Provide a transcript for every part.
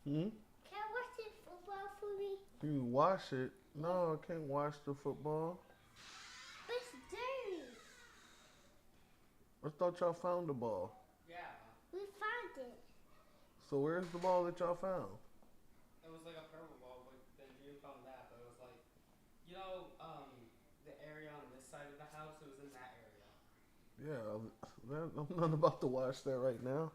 Hmm? Can I watch the football for me? You wash it? Yeah. No, I can't wash the football. But it's dirty. I thought y'all found the ball. Yeah, We found it. So where's the ball that y'all found? it was like a purple ball, but then Dream found that. But it was like, the area on this side of the house. It was in that area. Yeah, I'm not about to wash that right now.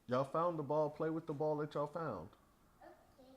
Y'all found the ball. Play with the ball that y'all found. Okay.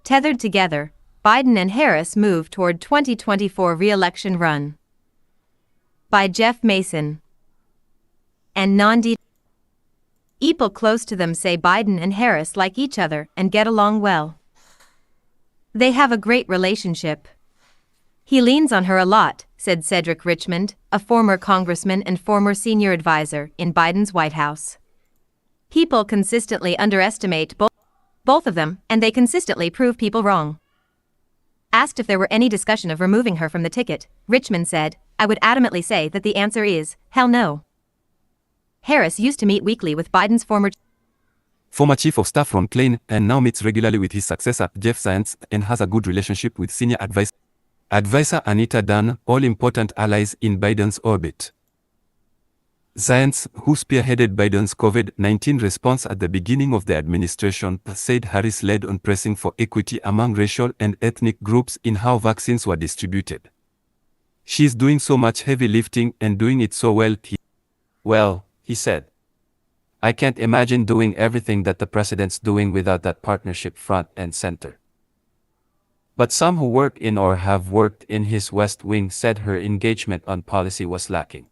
Tethered together, Biden and Harris move toward 2024 re-election run. By Jeff Mason and Nandi. People close to them say Biden and Harris like each other and get along well. They have a great relationship. He leans on her a lot, said Cedric Richmond, a former congressman and former senior advisor in Biden's White House. People consistently underestimate both of them, and they consistently prove people wrong. Asked if there were any discussion of removing her from the ticket, Richmond said, "I would adamantly say that the answer is, hell no." Harris used to meet weekly with Biden's former chief of staff Ron Klain, and now meets regularly with his successor, Jeff Zients, and has a good relationship with senior advisor Anita Dunn, all important allies in Biden's orbit. Zients, who spearheaded Biden's COVID-19 response at the beginning of the administration, said Harris led on pressing for equity among racial and ethnic groups in how vaccines were distributed. "She's doing so much heavy lifting and doing it so well, he said. "I can't imagine doing everything that the president's doing without that partnership front and center." But some who work in or have worked in his West Wing said her engagement on policy was lacking.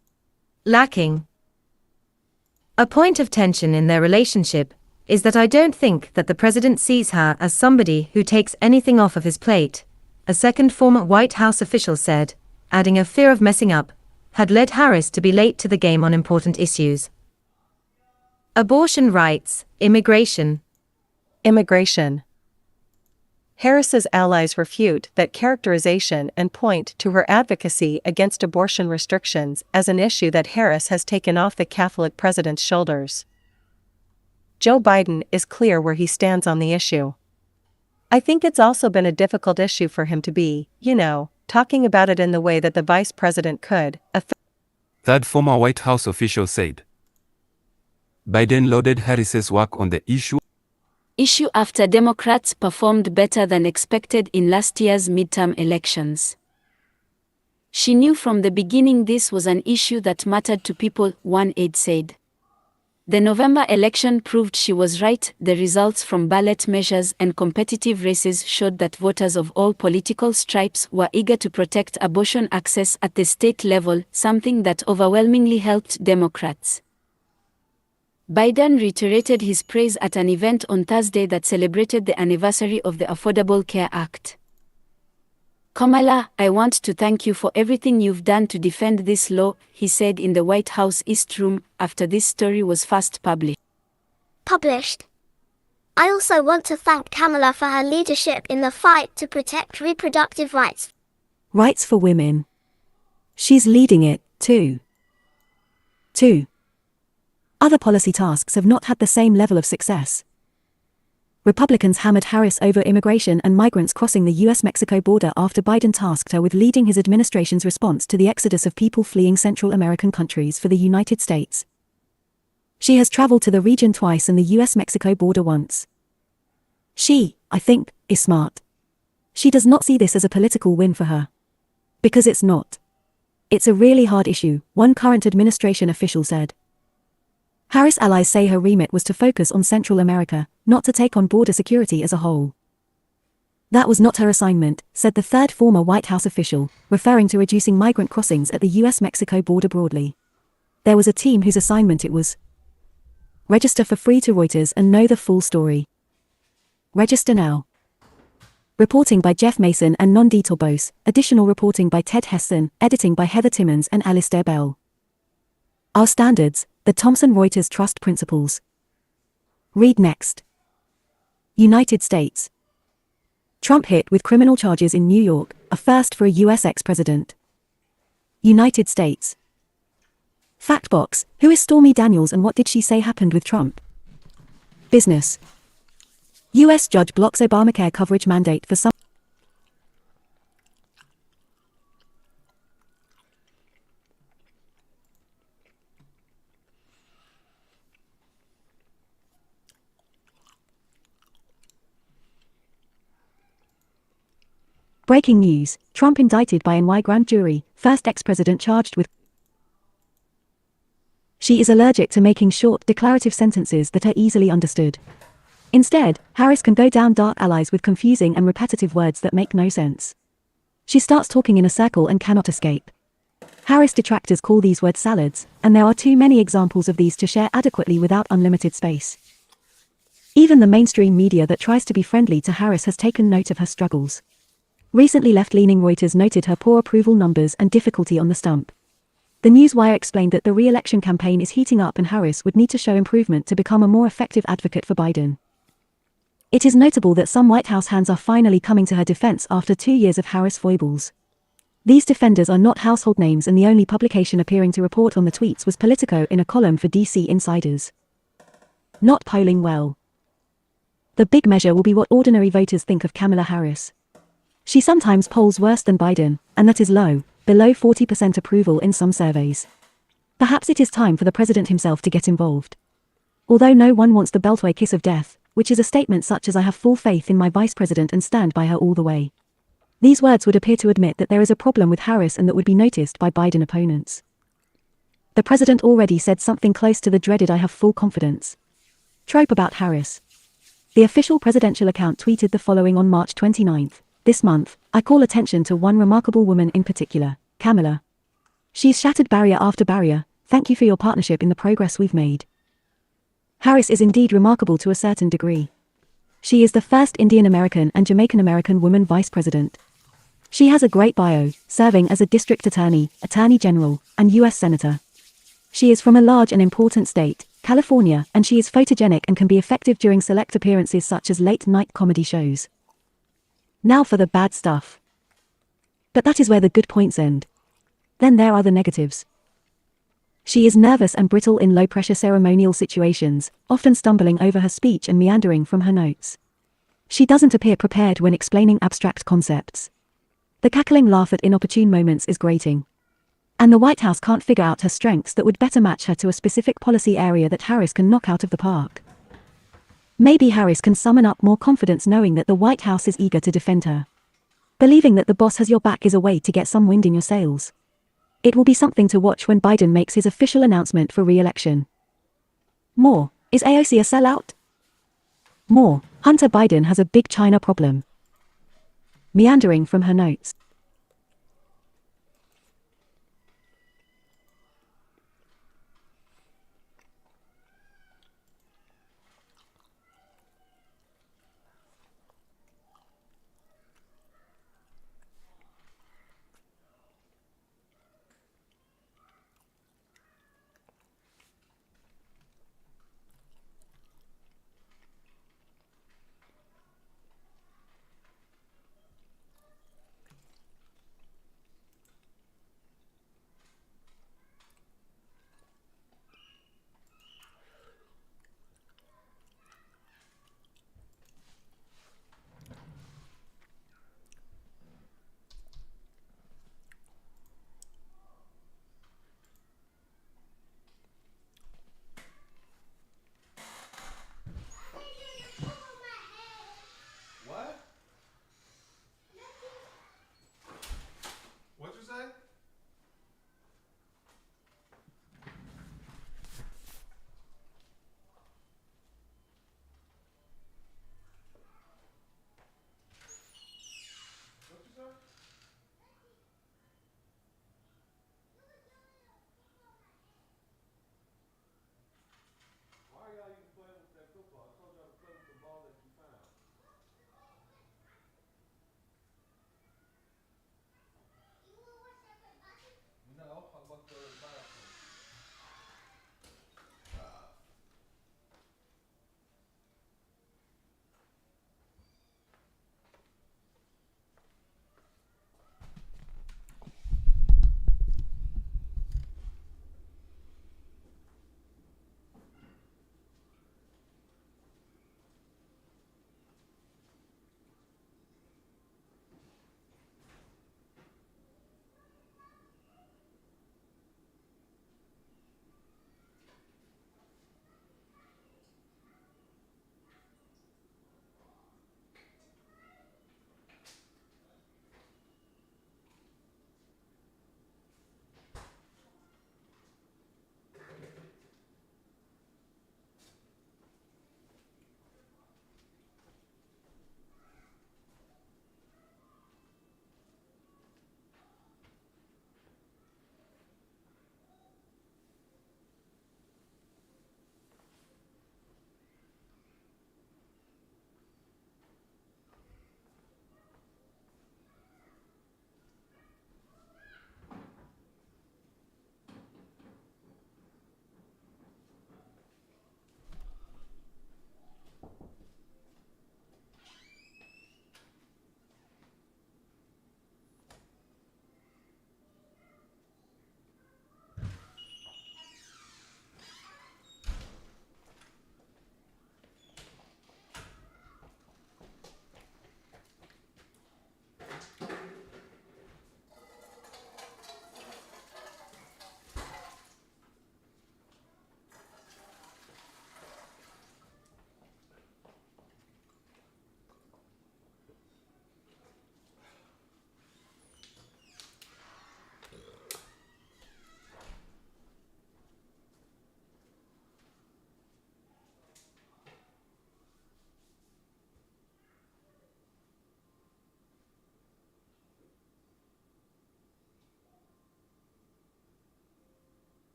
A point of tension in their relationship is that I don't think that the president sees her as somebody who takes anything off of his plate, a second former White House official said, adding a fear of messing up had led Harris to be late to the game on important issues. Abortion rights, immigration. Harris's allies refute that characterization and point to her advocacy against abortion restrictions as an issue that Harris has taken off the Catholic president's shoulders. Joe Biden is clear where he stands on the issue. "I think it's also been a difficult issue for him to be, talking about it in the way that the vice president could," that former White House official said. Biden lauded Harris's work on the issue after Democrats performed better than expected in last year's midterm elections. "She knew from the beginning this was an issue that mattered to people," one aide said. "The November election proved she was right. The results from ballot measures and competitive races showed that voters of all political stripes were eager to protect abortion access at the state level, something that overwhelmingly helped Democrats." Biden reiterated his praise at an event on Thursday that celebrated the anniversary of the Affordable Care Act. "Kamala, I want to thank you for everything you've done to defend this law," he said in the White House East Room after this story was first published. I also want to thank Kamala for her leadership in the fight to protect reproductive rights. Rights for women. She's leading it, too. 2. Other policy tasks have not had the same level of success. Republicans hammered Harris over immigration and migrants crossing the U.S.-Mexico border after Biden tasked her with leading his administration's response to the exodus of people fleeing Central American countries for the United States. She has traveled to the region twice and the U.S.-Mexico border once. She, I think, is smart. She does not see this as a political win for her. Because it's not. It's a really hard issue, one current administration official said. Harris allies say her remit was to focus on Central America, not to take on border security as a whole. That was not her assignment, said the third former White House official, referring to reducing migrant crossings at the U.S.-Mexico border broadly. There was a team whose assignment it was. Register for free to Reuters and know the full story. Register now. Reporting by Jeff Mason and Nandi Torbos, additional reporting by Ted Hesson, editing by Heather Timmons and Alistair Bell. Our standards, the Thomson Reuters Trust Principles. Read next. United States. Trump hit with criminal charges in New York, a first for a U.S. ex-president. United States. Factbox, who is Stormy Daniels and what did she say happened with Trump? Business. U.S. judge blocks Obamacare coverage mandate for some. Breaking news, Trump indicted by NY grand jury, first ex-president charged with. She is allergic to making short, declarative sentences that are easily understood. Instead, Harris can go down dark alleys with confusing and repetitive words that make no sense. She starts talking in a circle and cannot escape. Harris detractors call these word salads, and there are too many examples of these to share adequately without unlimited space. Even the mainstream media that tries to be friendly to Harris has taken note of her struggles. Recently left-leaning Reuters noted her poor approval numbers and difficulty on the stump. The Newswire explained that the re-election campaign is heating up and Harris would need to show improvement to become a more effective advocate for Biden. It is notable that some White House hands are finally coming to her defense after 2 years of Harris foibles. These defenders are not household names, and the only publication appearing to report on the tweets was Politico in a column for DC Insiders. Not polling well. The big measure will be what ordinary voters think of Kamala Harris. She sometimes polls worse than Biden, and that is low, below 40% approval in some surveys. Perhaps it is time for the president himself to get involved. Although no one wants the Beltway kiss of death, which is a statement such as "I have full faith in my vice president and stand by her all the way." These words would appear to admit that there is a problem with Harris and that would be noticed by Biden opponents. The president already said something close to the dreaded "I have full confidence" trope about Harris. The official presidential account tweeted the following on March 29. This month, I call attention to one remarkable woman in particular, Kamala. She's shattered barrier after barrier. Thank you for your partnership in the progress we've made. Harris is indeed remarkable to a certain degree. She is the first Indian American and Jamaican American woman vice president. She has a great bio, serving as a district attorney, attorney general, and U.S. senator. She is from a large and important state, California, and she is photogenic and can be effective during select appearances such as late-night comedy shows. Now for the bad stuff. But that is where the good points end. Then there are the negatives. She is nervous and brittle in low-pressure ceremonial situations, often stumbling over her speech and meandering from her notes. She doesn't appear prepared when explaining abstract concepts. The cackling laugh at inopportune moments is grating. And the White House can't figure out her strengths that would better match her to a specific policy area that Harris can knock out of the park. Maybe Harris can summon up more confidence knowing that the White House is eager to defend her. Believing that the boss has your back is a way to get some wind in your sails. It will be something to watch when Biden makes his official announcement for re-election. More, is AOC a sellout? More, Hunter Biden has a big China problem. Meandering from her notes.